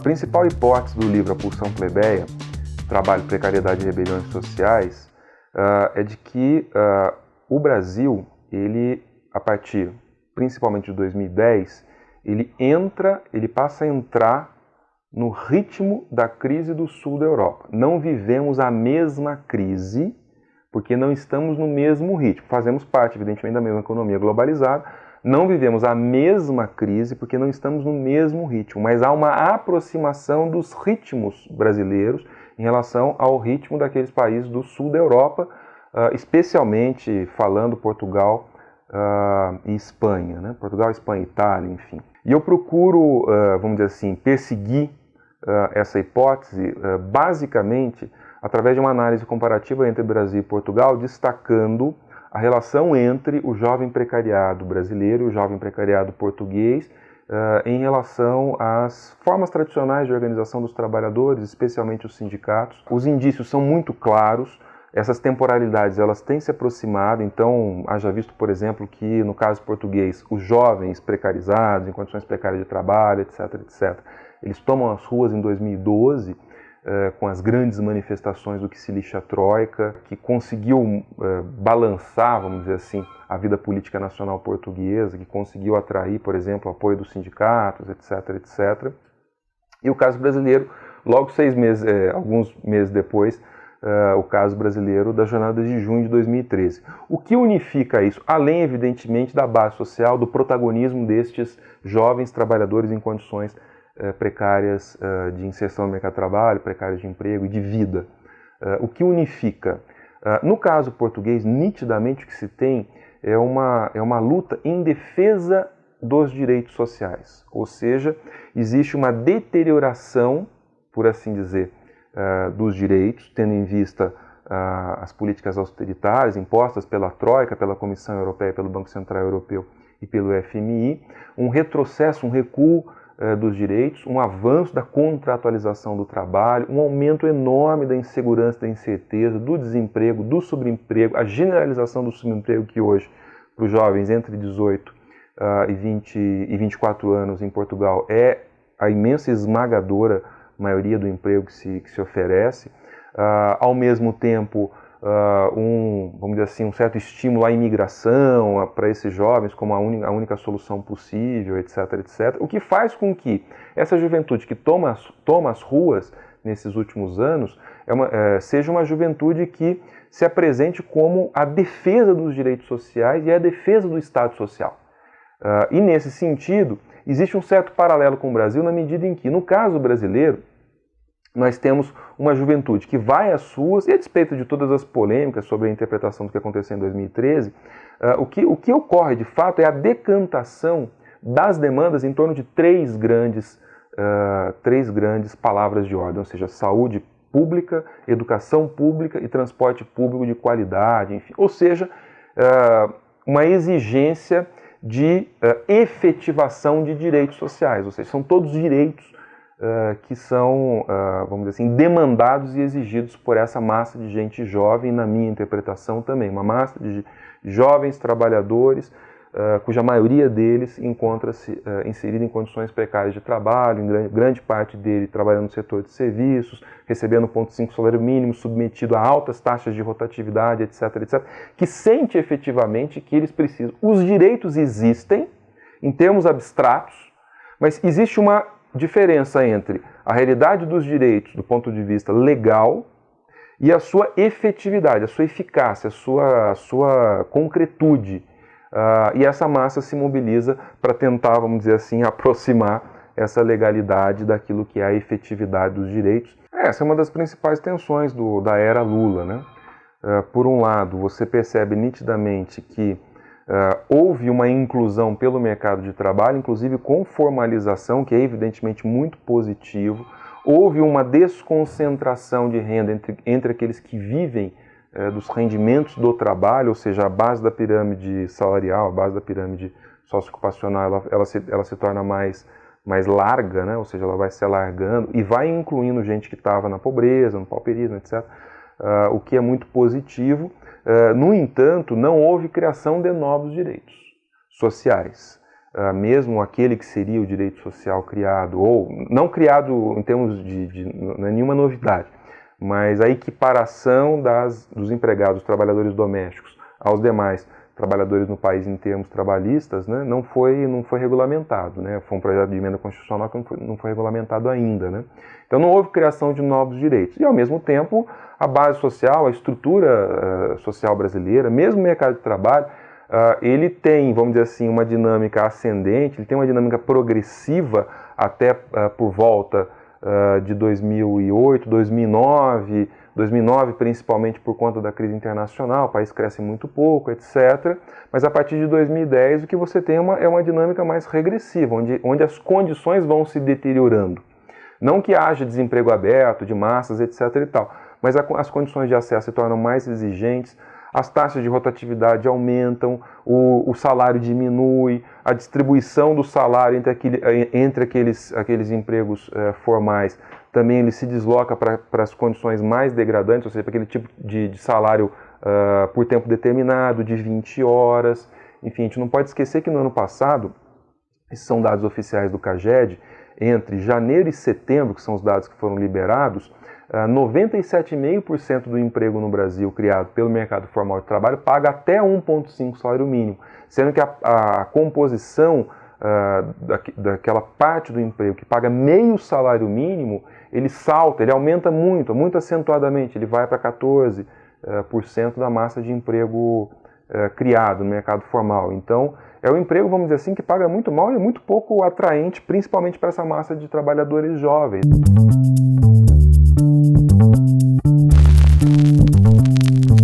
principal hipótese do livro A Pulsão Plebeia, Trabalho, Precariedade e Rebeliões Sociais, é de que o Brasil, ele, a partir principalmente de 2010, ele passa a entrar no ritmo da crise do sul da Europa. Não vivemos a mesma crise, porque não estamos no mesmo ritmo. Fazemos parte, evidentemente, da mesma economia globalizada, não vivemos a mesma crise, porque não estamos no mesmo ritmo, mas há uma aproximação dos ritmos brasileiros em relação ao ritmo daqueles países do sul da Europa, especialmente falando Portugal e Espanha, né? Portugal, Espanha, Itália, enfim. E eu procuro, vamos dizer assim, perseguir essa hipótese basicamente através de uma análise comparativa entre Brasil e Portugal, destacando a relação entre o jovem precariado brasileiro e o jovem precariado português em relação às formas tradicionais de organização dos trabalhadores, especialmente os sindicatos. Os indícios são muito claros, essas temporalidades elas têm se aproximado, então haja visto, por exemplo, que no caso português, os jovens precarizados, em condições precárias de trabalho, etc., etc., eles tomam as ruas em 2012, com as grandes manifestações do que se lixa a Troika, que conseguiu balançar, vamos dizer assim, a vida política nacional portuguesa, que conseguiu atrair, por exemplo, o apoio dos sindicatos, etc., etc. E o caso brasileiro, logo alguns meses depois, o caso brasileiro da jornada de junho de 2013. O que unifica isso? Além, evidentemente, da base social, do protagonismo destes jovens trabalhadores em condições precárias de inserção no mercado de trabalho, precárias de emprego e de vida. O que unifica? No caso português, nitidamente o que se tem é uma luta em defesa dos direitos sociais, ou seja, existe uma deterioração, por assim dizer, dos direitos, tendo em vista as políticas austeritárias impostas pela Troika, pela Comissão Europeia, pelo Banco Central Europeu e pelo FMI, um retrocesso, um recuo dos direitos, um avanço da contratualização do trabalho, um aumento enorme da insegurança, da incerteza, do desemprego, do subemprego, a generalização do subemprego que hoje, para os jovens entre 18 e 24 anos em Portugal, é a imensa e esmagadora maioria do emprego que se oferece. Ao mesmo tempo, vamos dizer assim, um certo estímulo à imigração para esses jovens como a única solução possível, etc., etc. O que faz com que essa juventude que toma as ruas nesses últimos anos seja uma juventude que se apresente como a defesa dos direitos sociais e a defesa do Estado Social. E nesse sentido, existe um certo paralelo com o Brasil na medida em que, no caso brasileiro, nós temos uma juventude que vai às ruas, e a despeito de todas as polêmicas sobre a interpretação do que aconteceu em 2013, o que ocorre de fato é a decantação das demandas em torno de três grandes palavras de ordem, ou seja, saúde pública, educação pública e transporte público de qualidade, enfim. Ou seja, uma exigência de efetivação de direitos sociais, ou seja, são todos direitos que são, vamos dizer assim, demandados e exigidos por essa massa de gente jovem, na minha interpretação também, uma massa de jovens trabalhadores, cuja maioria deles encontra-se inserida em condições precárias de trabalho, em grande parte dele trabalhando no setor de serviços, recebendo 0,5 salário mínimo, submetido a altas taxas de rotatividade, etc., etc., que sente efetivamente que eles precisam. Os direitos existem, em termos abstratos, mas existe uma diferença entre a realidade dos direitos do ponto de vista legal e a sua efetividade, a sua eficácia, a sua concretude. E essa massa se mobiliza para tentar, vamos dizer assim, aproximar essa legalidade daquilo que é a efetividade dos direitos. Essa é uma das principais tensões da era Lula, né? Por um lado, você percebe nitidamente que houve uma inclusão pelo mercado de trabalho, inclusive com formalização, que é evidentemente muito positivo. Houve uma desconcentração de renda entre aqueles que vivem dos rendimentos do trabalho, ou seja, a base da pirâmide salarial, a base da pirâmide socioocupacional, ela se torna mais larga, né? Ou seja, ela vai se alargando e vai incluindo gente que estava na pobreza, no pauperismo, etc., o que é muito positivo. No entanto, não houve criação de novos direitos sociais. mesmo aquele que seria o direito social criado, ou não criado em termos não é nenhuma novidade, mas a equiparação dos empregados, trabalhadores domésticos, aos demais trabalhadores no país em termos trabalhistas, né, não foi regulamentado, né, foi um projeto de emenda constitucional que não foi regulamentado ainda, né. Então não houve criação de novos direitos. E ao mesmo tempo, a base social, a estrutura social brasileira, mesmo o mercado de trabalho, ele tem, vamos dizer assim, uma dinâmica ascendente, ele tem uma dinâmica progressiva até por volta de 2008, 2009, principalmente por conta da crise internacional, o país cresce muito pouco, etc. Mas a partir de 2010 o que você tem é uma dinâmica mais regressiva, onde as condições vão se deteriorando. Não que haja desemprego aberto, de massas, etc. e tal, mas as condições de acesso se tornam mais exigentes, as taxas de rotatividade aumentam, o salário diminui, a distribuição do salário entre aqueles empregos formais também ele se desloca para as condições mais degradantes, ou seja, para aquele tipo de salário por tempo determinado, de 20 horas. Enfim, a gente não pode esquecer que no ano passado, esses são dados oficiais do CAGED, entre janeiro e setembro, que são os dados que foram liberados, 97,5% do emprego no Brasil criado pelo mercado formal de trabalho paga até 1,5 salário mínimo, sendo que a composição daquela parte do emprego que paga meio salário mínimo, ele salta, ele aumenta muito acentuadamente, ele vai para 14% da massa de emprego criado no mercado formal. Então, é um emprego, vamos dizer assim, que paga muito mal e é muito pouco atraente, principalmente para essa massa de trabalhadores jovens.